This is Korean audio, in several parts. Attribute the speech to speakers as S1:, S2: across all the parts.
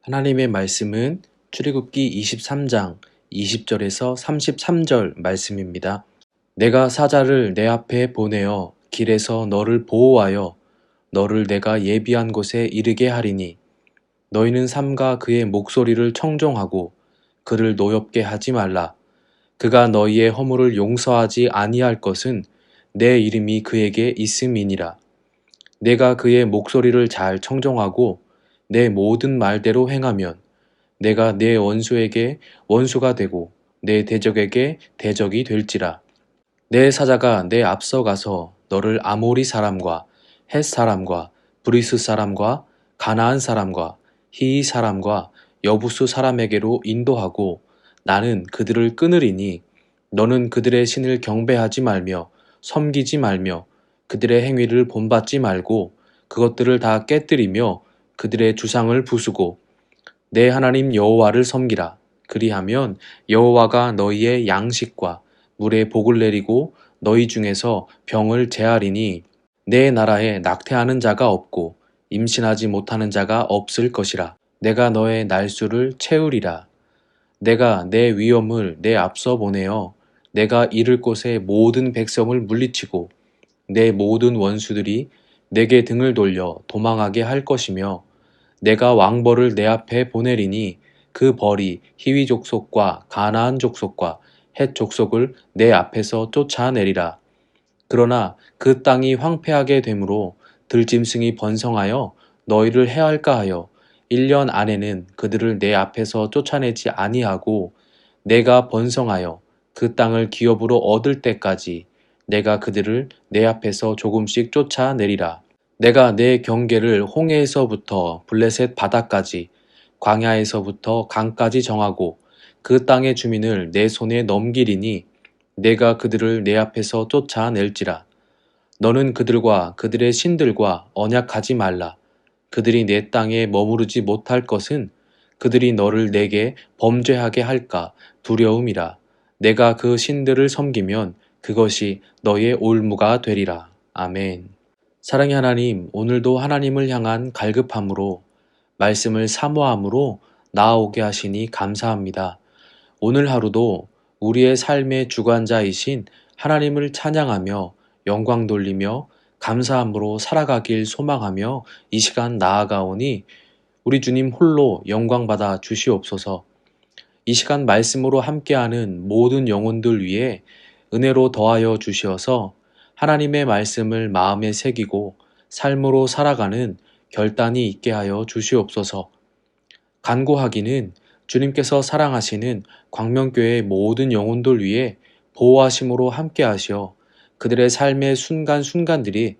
S1: 하나님의 말씀은 출애굽기 23장 20절에서 33절 말씀입니다. 내가 사자를 내 앞에 보내어 길에서 너를 보호하여 너를 내가 예비한 곳에 이르게 하리니 너희는 삼가 그의 목소리를 청종하고 그를 노엽게 하지 말라. 그가 너희의 허물을 용서하지 아니할 것은 내 이름이 그에게 있음이니라. 내가 그의 목소리를 잘 청종하고 내 모든 말대로 행하면 내가 내 원수에게 원수가 되고 내 대적에게 대적이 될지라. 내 사자가 내 앞서 가서 너를 아모리 사람과 헷 사람과 브리스 사람과 가나안 사람과 히이 사람과 여부수 사람에게로 인도하고 나는 그들을 끊으리니 너는 그들의 신을 경배하지 말며 섬기지 말며 그들의 행위를 본받지 말고 그것들을 다 깨뜨리며 그들의 주상을 부수고 내 하나님 여호와를 섬기라. 그리하면 여호와가 너희의 양식과 물에 복을 내리고 너희 중에서 병을 제하리니 내 나라에 낙태하는 자가 없고 임신하지 못하는 자가 없을 것이라. 내가 너의 날수를 채우리라. 내가 내 위엄을 내 앞서 보내어 내가 이를 곳의 모든 백성을 물리치고 내 모든 원수들이 내게 등을 돌려 도망하게 할 것이며 내가 왕벌을 내 앞에 보내리니 그 벌이 히위 족속과 가나안 족속과 헷 족속을 내 앞에서 쫓아내리라. 그러나 그 땅이 황폐하게 되므로 들짐승이 번성하여 너희를 해할까 하여 1년 안에는 그들을 내 앞에서 쫓아내지 아니하고 내가 번성하여 그 땅을 기업으로 얻을 때까지 내가 그들을 내 앞에서 조금씩 쫓아내리라. 내가 내 경계를 홍해에서부터 블레셋 바다까지 광야에서부터 강까지 정하고 그 땅의 주민을 내 손에 넘기리니 내가 그들을 내 앞에서 쫓아낼지라. 너는 그들과 그들의 신들과 언약하지 말라. 그들이 내 땅에 머무르지 못할 것은 그들이 너를 내게 범죄하게 할까 두려움이라. 내가 그 신들을 섬기면 그것이 너의 올무가 되리라. 아멘. 사랑의 하나님, 오늘도 하나님을 향한 갈급함으로 말씀을 사모함으로 나아오게 하시니 감사합니다. 오늘 하루도 우리의 삶의 주관자이신 하나님을 찬양하며 영광 돌리며 감사함으로 살아가길 소망하며 이 시간 나아가오니 우리 주님 홀로 영광 받아 주시옵소서. 이 시간 말씀으로 함께하는 모든 영혼들 위해 은혜로 더하여 주시어서 하나님의 말씀을 마음에 새기고 삶으로 살아가는 결단이 있게 하여 주시옵소서. 간구하기는 주님께서 사랑하시는 광명교회의 모든 영혼들 위해 보호하심으로 함께 하시어 그들의 삶의 순간순간들이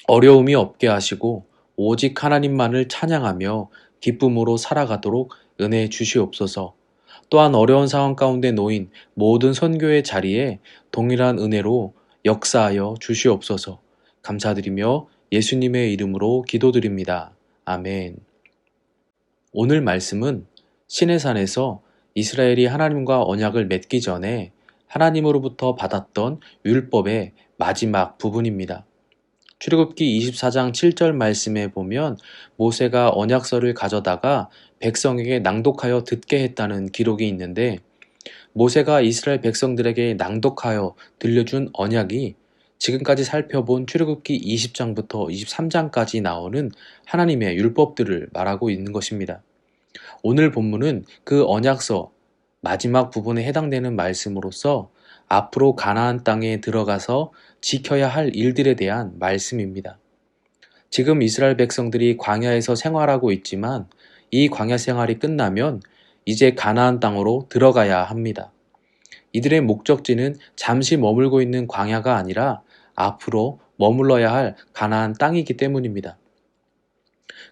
S1: 어려움이 없게 하시고 오직 하나님만을 찬양하며 기쁨으로 살아가도록 은혜 주시옵소서. 또한 어려운 상황 가운데 놓인 모든 선교의 자리에 동일한 은혜로 역사하여 주시옵소서. 감사드리며 예수님의 이름으로 기도드립니다. 아멘. 오늘 말씀은 시내산에서 이스라엘이 하나님과 언약을 맺기 전에 하나님으로부터 받았던 율법의 마지막 부분입니다. 출애굽기 24장 7절 말씀에 보면 모세가 언약서를 가져다가 백성에게 낭독하여 듣게 했다는 기록이 있는데 모세가 이스라엘 백성들에게 낭독하여 들려준 언약이 지금까지 살펴본 출애굽기 20장부터 23장까지 나오는 하나님의 율법들을 말하고 있는 것입니다. 오늘 본문은 그 언약서 마지막 부분에 해당되는 말씀으로서 앞으로 가나안 땅에 들어가서 지켜야 할 일들에 대한 말씀입니다. 지금 이스라엘 백성들이 광야에서 생활하고 있지만 이 광야 생활이 끝나면 이제 가나안 땅으로 들어가야 합니다. 이들의 목적지는 잠시 머물고 있는 광야가 아니라 앞으로 머물러야 할 가나안 땅이기 때문입니다.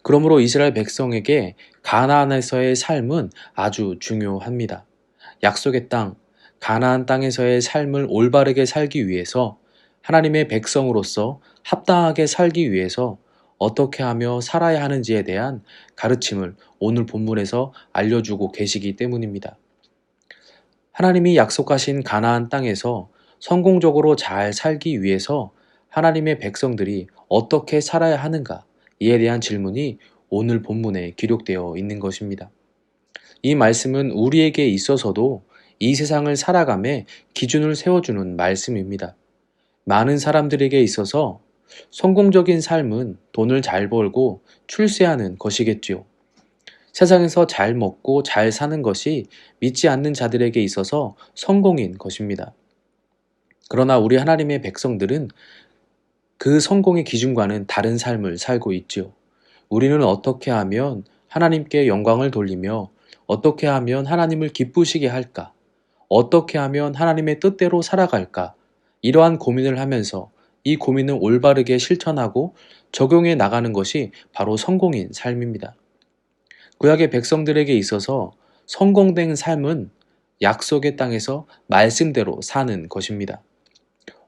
S1: 그러므로 이스라엘 백성에게 가나안에서의 삶은 아주 중요합니다. 약속의 땅, 가나안 땅에서의 삶을 올바르게 살기 위해서 하나님의 백성으로서 합당하게 살기 위해서 어떻게 하며 살아야 하는지에 대한 가르침을 오늘 본문에서 알려주고 계시기 때문입니다. 하나님이 약속하신 가나안 땅에서 성공적으로 잘 살기 위해서 하나님의 백성들이 어떻게 살아야 하는가 이에 대한 질문이 오늘 본문에 기록되어 있는 것입니다. 이 말씀은 우리에게 있어서도 이 세상을 살아감에 기준을 세워주는 말씀입니다. 많은 사람들에게 있어서 성공적인 삶은 돈을 잘 벌고 출세하는 것이겠지요. 세상에서 잘 먹고 잘 사는 것이 믿지 않는 자들에게 있어서 성공인 것입니다. 그러나 우리 하나님의 백성들은 그 성공의 기준과는 다른 삶을 살고 있지요. 우리는 어떻게 하면 하나님께 영광을 돌리며 어떻게 하면 하나님을 기쁘시게 할까? 어떻게 하면 하나님의 뜻대로 살아갈까? 이러한 고민을 하면서 이 고민을 올바르게 실천하고 적용해 나가는 것이 바로 성공인 삶입니다. 구약의 백성들에게 있어서 성공된 삶은 약속의 땅에서 말씀대로 사는 것입니다.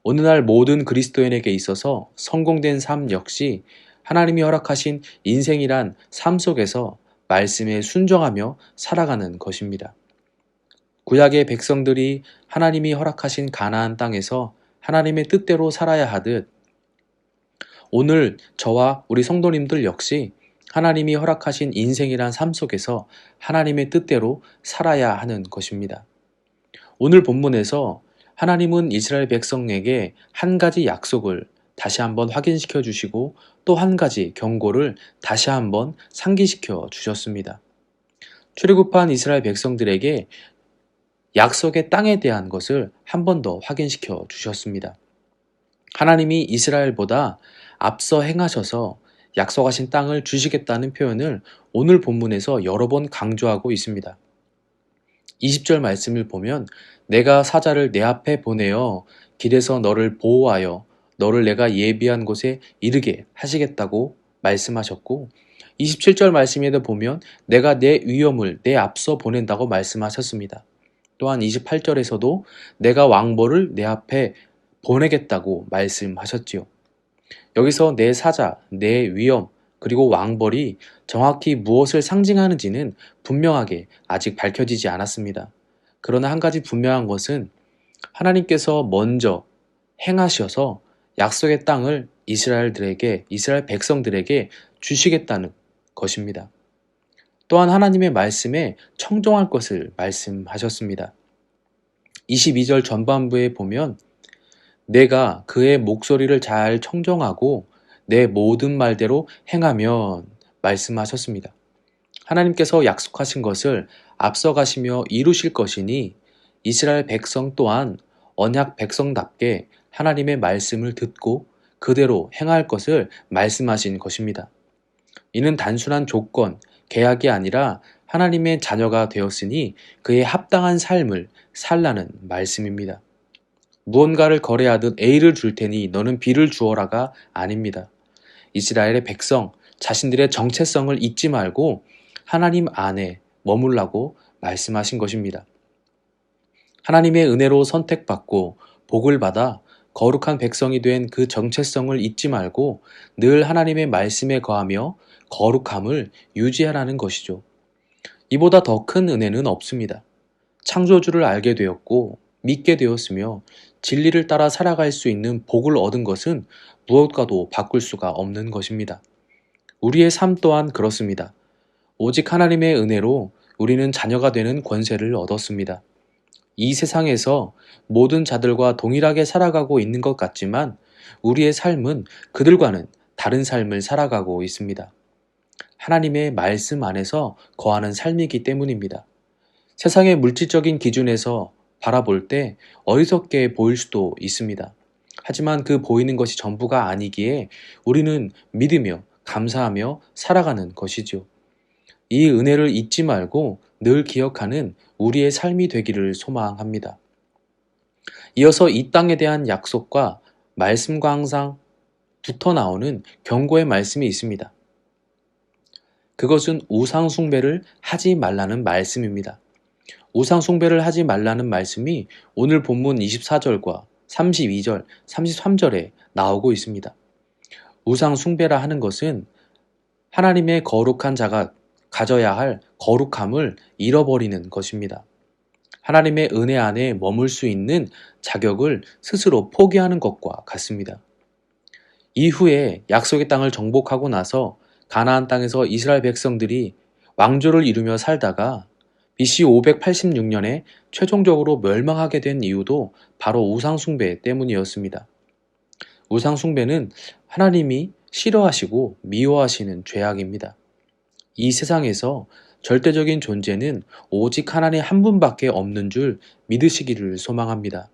S1: 오늘날 모든 그리스도인에게 있어서 성공된 삶 역시 하나님이 허락하신 인생이란 삶 속에서 말씀에 순종하며 살아가는 것입니다. 구약의 백성들이 하나님이 허락하신 가나안 땅에서 하나님의 뜻대로 살아야 하듯 오늘 저와 우리 성도님들 역시 하나님이 허락하신 인생이란 삶 속에서 하나님의 뜻대로 살아야 하는 것입니다. 오늘 본문에서 하나님은 이스라엘 백성에게 한 가지 약속을 다시 한번 확인시켜 주시고 또 한 가지 경고를 다시 한번 상기시켜 주셨습니다. 출애굽한 이스라엘 백성들에게 약속의 땅에 대한 것을 한 번 더 확인시켜 주셨습니다. 하나님이 이스라엘보다 앞서 행하셔서 약속하신 땅을 주시겠다는 표현을 오늘 본문에서 여러 번 강조하고 있습니다. 20절 말씀을 보면 내가 사자를 내 앞에 보내어 길에서 너를 보호하여 너를 내가 예비한 곳에 이르게 하시겠다고 말씀하셨고 27절 말씀에도 보면 내가 내 위엄을 내 앞서 보낸다고 말씀하셨습니다. 또한 28절에서도 내가 왕벌을 내 앞에 보내겠다고 말씀하셨지요. 여기서 내 사자, 내 위엄, 그리고 왕벌이 정확히 무엇을 상징하는지는 분명하게 아직 밝혀지지 않았습니다. 그러나 한 가지 분명한 것은 하나님께서 먼저 행하셔서 약속의 땅을 이스라엘 백성들에게 주시겠다는 것입니다. 또한 하나님의 말씀에 청종할 것을 말씀하셨습니다. 22절 전반부에 보면 내가 그의 목소리를 잘 청종하고 내 모든 말대로 행하면 말씀하셨습니다. 하나님께서 약속하신 것을 앞서가시며 이루실 것이니 이스라엘 백성 또한 언약 백성답게 하나님의 말씀을 듣고 그대로 행할 것을 말씀하신 것입니다. 이는 단순한 조건, 계약이 아니라 하나님의 자녀가 되었으니 그에 합당한 삶을 살라는 말씀입니다. 무언가를 거래하듯 A를 줄 테니 너는 B를 주어라가 아닙니다. 이스라엘의 백성, 자신들의 정체성을 잊지 말고 하나님 안에 머물라고 말씀하신 것입니다. 하나님의 은혜로 선택받고 복을 받아 거룩한 백성이 된 그 정체성을 잊지 말고 늘 하나님의 말씀에 거하며 거룩함을 유지하라는 것이죠. 이보다 더 큰 은혜는 없습니다. 창조주를 알게 되었고 믿게 되었으며 진리를 따라 살아갈 수 있는 복을 얻은 것은 무엇과도 바꿀 수가 없는 것입니다. 우리의 삶 또한 그렇습니다. 오직 하나님의 은혜로 우리는 자녀가 되는 권세를 얻었습니다. 이 세상에서 모든 자들과 동일하게 살아가고 있는 것 같지만 우리의 삶은 그들과는 다른 삶을 살아가고 있습니다. 하나님의 말씀 안에서 거하는 삶이기 때문입니다. 세상의 물질적인 기준에서 바라볼 때 어리석게 보일 수도 있습니다. 하지만 그 보이는 것이 전부가 아니기에 우리는 믿으며 감사하며 살아가는 것이죠. 이 은혜를 잊지 말고 늘 기억하는 우리의 삶이 되기를 소망합니다. 이어서 이 땅에 대한 약속과 말씀과 항상 붙어 나오는 경고의 말씀이 있습니다. 그것은 우상 숭배를 하지 말라는 말씀입니다. 우상 숭배를 하지 말라는 말씀이 오늘 본문 24절과 32절, 33절에 나오고 있습니다. 우상 숭배라 하는 것은 하나님의 거룩한 자가 가져야 할 거룩함을 잃어버리는 것입니다. 하나님의 은혜 안에 머물 수 있는 자격을 스스로 포기하는 것과 같습니다. 이후에 약속의 땅을 정복하고 나서 가나안 땅에서 이스라엘 백성들이 왕조를 이루며 살다가 BC 586년에 최종적으로 멸망하게 된 이유도 바로 우상숭배 때문이었습니다. 우상숭배는 하나님이 싫어하시고 미워하시는 죄악입니다. 이 세상에서 절대적인 존재는 오직 하나님 한 분밖에 없는 줄 믿으시기를 소망합니다.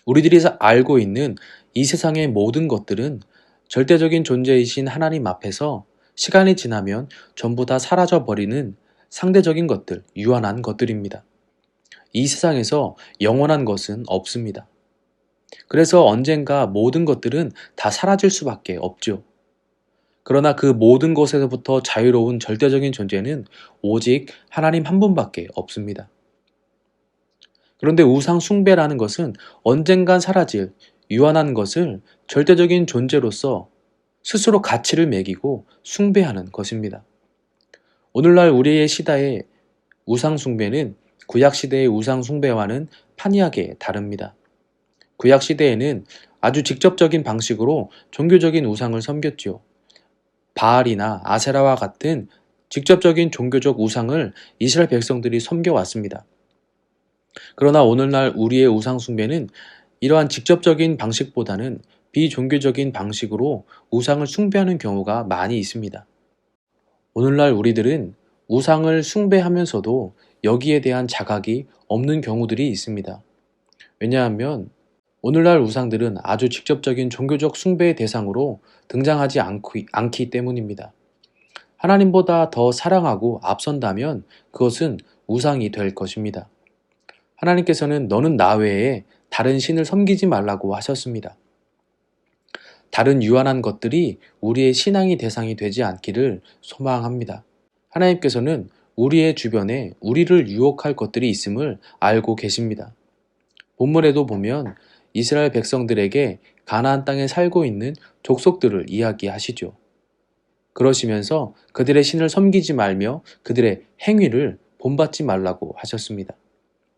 S1: 우리들이 알고 있는 이 세상의 모든 것들은 절대적인 존재이신 하나님 앞에서 시간이 지나면 전부 다 사라져버리는 상대적인 것들, 유한한 것들입니다. 이 세상에서 영원한 것은 없습니다. 그래서 언젠가 모든 것들은 다 사라질 수밖에 없죠. 그러나 그 모든 것에서부터 자유로운 절대적인 존재는 오직 하나님 한 분밖에 없습니다. 그런데 우상 숭배라는 것은 언젠간 사라질 유한한 것을 절대적인 존재로서 스스로 가치를 매기고 숭배하는 것입니다. 오늘날 우리의 시대의 우상 숭배는 구약 시대의 우상 숭배와는 판이하게 다릅니다. 구약 시대에는 아주 직접적인 방식으로 종교적인 우상을 섬겼지요. 바알이나 아세라와 같은 직접적인 종교적 우상을 이스라엘 백성들이 섬겨왔습니다. 그러나 오늘날 우리의 우상 숭배는 이러한 직접적인 방식보다는 비종교적인 방식으로 우상을 숭배하는 경우가 많이 있습니다. 오늘날 우리들은 우상을 숭배하면서도 여기에 대한 자각이 없는 경우들이 있습니다. 왜냐하면 오늘날 우상들은 아주 직접적인 종교적 숭배의 대상으로 등장하지 않기 때문입니다. 하나님보다 더 사랑하고 앞선다면 그것은 우상이 될 것입니다. 하나님께서는 너는 나 외에 다른 신을 섬기지 말라고 하셨습니다. 다른 유한한 것들이 우리의 신앙의 대상이 되지 않기를 소망합니다. 하나님께서는 우리의 주변에 우리를 유혹할 것들이 있음을 알고 계십니다. 본문에도 보면 이스라엘 백성들에게 가나안 땅에 살고 있는 족속들을 이야기하시죠. 그러시면서 그들의 신을 섬기지 말며 그들의 행위를 본받지 말라고 하셨습니다.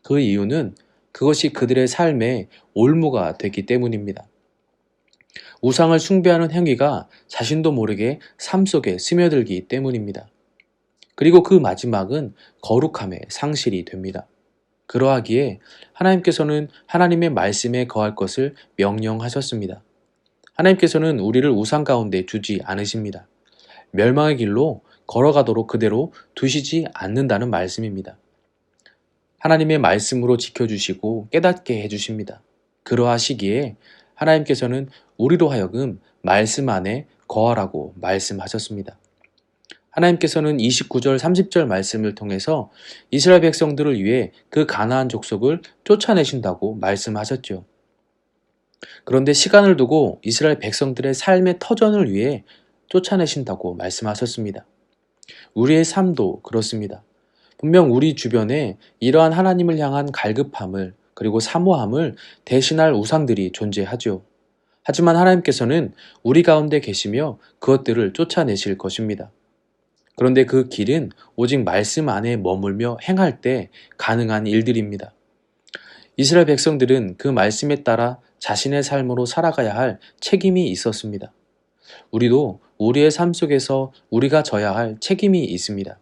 S1: 그 이유는 그것이 그들의 삶의 올무가 되기 때문입니다. 우상을 숭배하는 행위가 자신도 모르게 삶 속에 스며들기 때문입니다. 그리고 그 마지막은 거룩함의 상실이 됩니다. 그러하기에 하나님께서는 하나님의 말씀에 거할 것을 명령하셨습니다. 하나님께서는 우리를 우상 가운데 두지 않으십니다. 멸망의 길로 걸어가도록 그대로 두시지 않는다는 말씀입니다. 하나님의 말씀으로 지켜주시고 깨닫게 해주십니다. 그러하시기에 하나님께서는 우리로 하여금 말씀 안에 거하라고 말씀하셨습니다. 하나님께서는 29절 30절 말씀을 통해서 이스라엘 백성들을 위해 그 가나안 족속을 쫓아내신다고 말씀하셨죠. 그런데 시간을 두고 이스라엘 백성들의 삶의 터전을 위해 쫓아내신다고 말씀하셨습니다. 우리의 삶도 그렇습니다. 분명 우리 주변에 이러한 하나님을 향한 갈급함을 그리고 사모함을 대신할 우상들이 존재하죠. 하지만 하나님께서는 우리 가운데 계시며 그것들을 쫓아내실 것입니다. 그런데 그 길은 오직 말씀 안에 머물며 행할 때 가능한 일들입니다. 이스라엘 백성들은 그 말씀에 따라 자신의 삶으로 살아가야 할 책임이 있었습니다. 우리도 우리의 삶 속에서 우리가 져야 할 책임이 있습니다.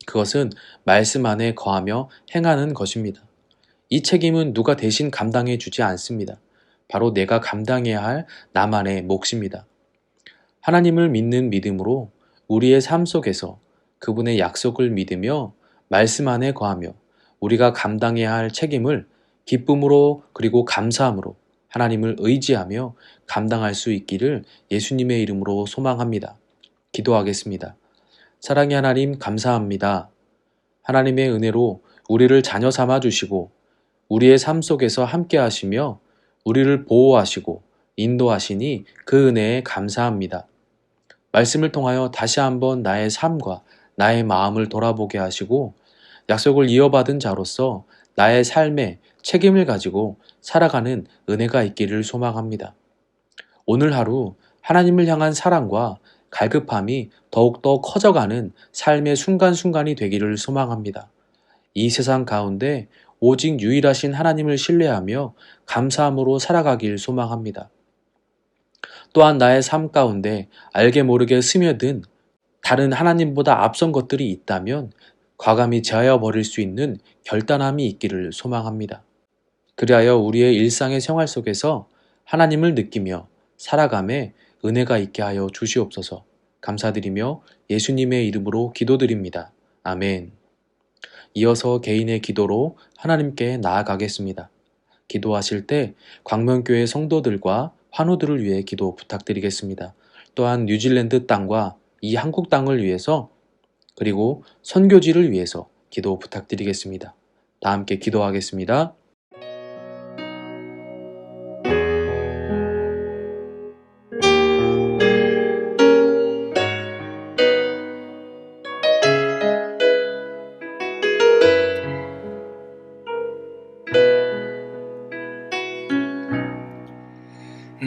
S1: 그것은 말씀 안에 거하며 행하는 것입니다. 이 책임은 누가 대신 감당해 주지 않습니다. 바로 내가 감당해야 할 나만의 몫입니다. 하나님을 믿는 믿음으로 우리의 삶 속에서 그분의 약속을 믿으며 말씀 안에 거하며 우리가 감당해야 할 책임을 기쁨으로 그리고 감사함으로 하나님을 의지하며 감당할 수 있기를 예수님의 이름으로 소망합니다. 기도하겠습니다. 사랑의 하나님 감사합니다. 하나님의 은혜로 우리를 자녀 삼아 주시고 우리의 삶 속에서 함께 하시며 우리를 보호하시고 인도하시니 그 은혜에 감사합니다. 말씀을 통하여 다시 한번 나의 삶과 나의 마음을 돌아보게 하시고 약속을 이어받은 자로서 나의 삶에 책임을 가지고 살아가는 은혜가 있기를 소망합니다. 오늘 하루 하나님을 향한 사랑과 갈급함이 더욱더 커져가는 삶의 순간순간이 되기를 소망합니다. 이 세상 가운데 오직 유일하신 하나님을 신뢰하며 감사함으로 살아가길 소망합니다. 또한 나의 삶 가운데 알게 모르게 스며든 다른 하나님보다 앞선 것들이 있다면 과감히 제하여 버릴 수 있는 결단함이 있기를 소망합니다. 그리하여 우리의 일상의 생활 속에서 하나님을 느끼며 살아감에 은혜가 있게 하여 주시옵소서. 감사드리며 예수님의 이름으로 기도드립니다. 아멘. 이어서 개인의 기도로 하나님께 나아가겠습니다. 기도하실 때 광명교회 성도들과 환우들을 위해 기도 부탁드리겠습니다. 또한 뉴질랜드 땅과 이 한국 땅을 위해서 그리고 선교지를 위해서 기도 부탁드리겠습니다. 다 함께 기도하겠습니다.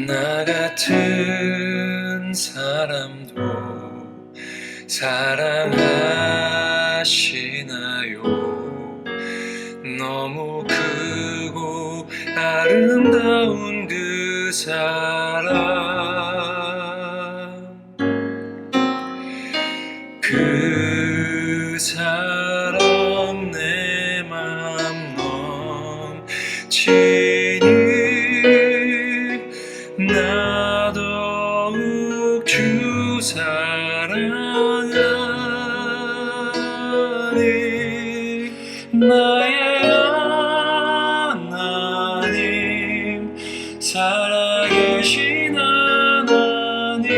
S2: 나 같은 사람도 사랑하시나요? 너무 크고 아름다운 그 사람, 그 사람 내 맘 넘치니 나 더욱 주 사랑하니 나의 하나님 살아계신 하나님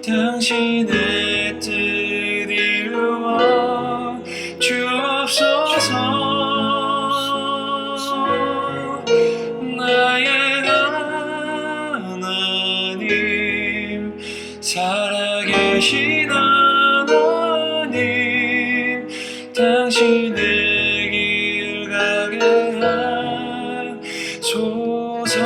S2: 당신의 뜻 이루어 주옵소서. 나의 하나님 살아계신 하나님 당신의 길 가게 하소서.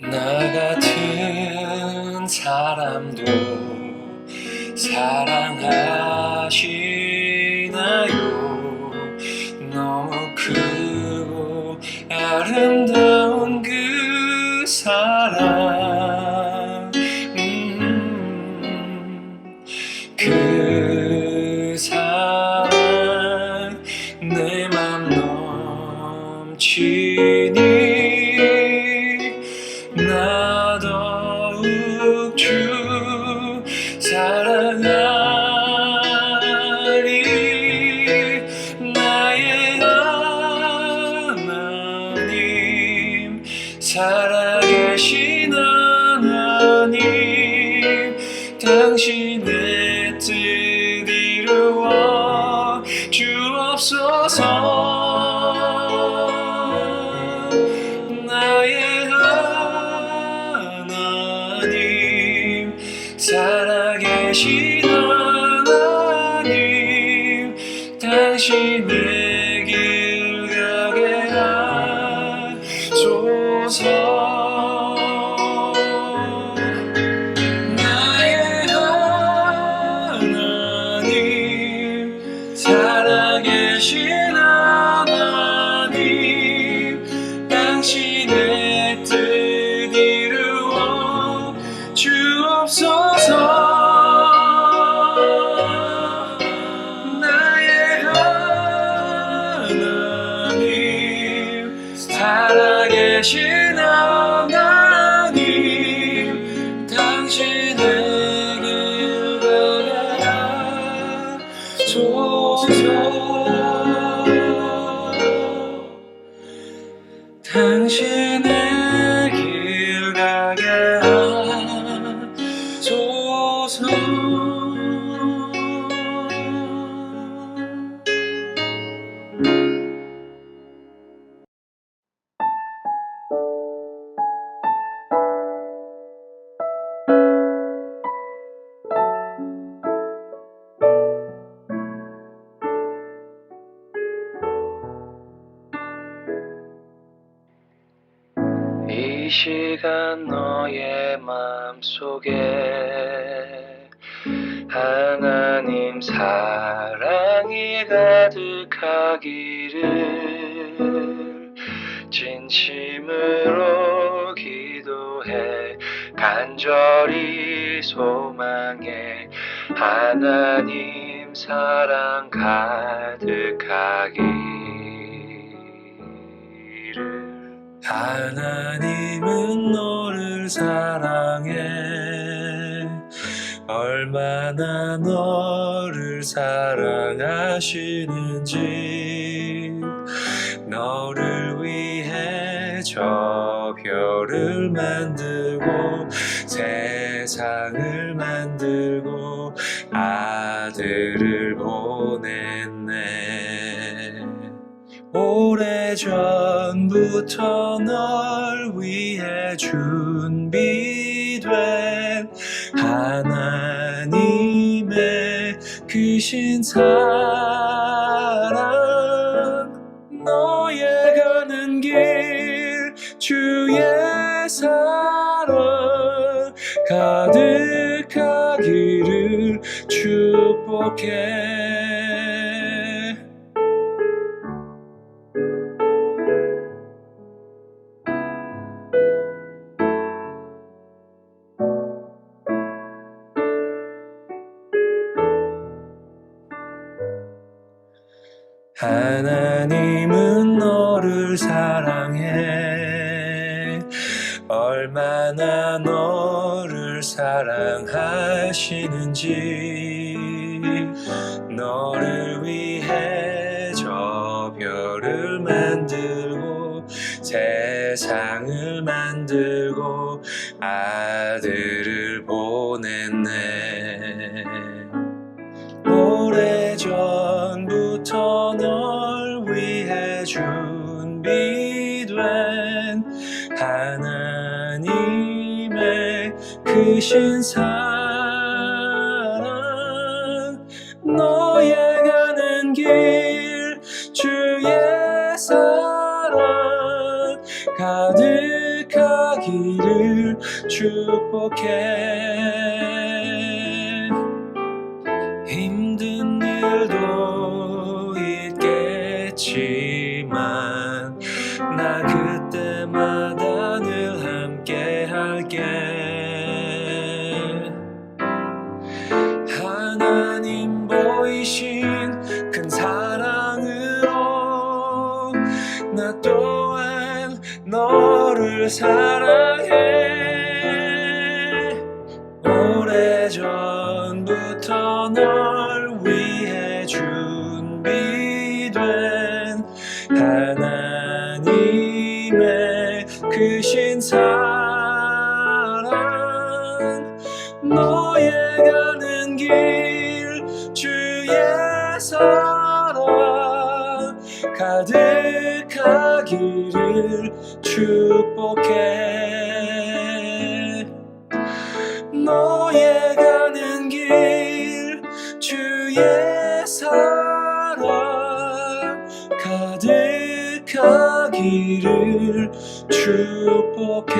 S2: 나 같은 사람도 사랑하시나요? 너무 크고 아름다운 그 사랑, 그 사랑 내 맘 넘치니 나 더욱 주 사랑하리. 나의 하나님 살아계신 하나님 당신의 뜻 이루어 주옵소서. 나의 하나님 살아계신 하나님 당신의 길 가게 하소서. 나의 하나님 살아계신 하나님 당신의 뜻 이루어 주옵소서. 나의 하나님 살아계신 하나님 당신의 길 가게 하소서. 당신의 길 가게 하소서. 이 시간 너의 마음속에 하나님 사랑이 가득하기를 진심으로 기도해 간절히 소망해 하나님 사랑 가득하기를. 하나님은 너를 사랑해 얼마나 너를 사랑하시는지 너를 위해 저 별을 만들고 세상을 만들고 아들을 보냈네. 오래전부터 널 위해 준비된 하나님의 크신 사랑 너의 가는 길 주의 사랑 가득하기를 축복해. 하나님은 너를 사랑해 얼마나 너를 사랑하시는지 너를 위해 저 별을 만들고 세상을 만들고 아들을 보냈네. 오래전부터 널 위해 준비된 하나님의 크신 사랑 너의 가는 길 주의 사랑 가득하기를 축복해. 힘든 일도 있겠지만 나 그때마다 늘 함께 할게. 하나님 보이신 큰 사랑으로 나 또한 너를 사랑해. 오래전부터 널 위해 준비된 하나님의 크신 사랑 너의 가는 길 주의 사랑 가득하기를 축복해. 너의 가는 길 주의 사랑 가득하기를 축복해.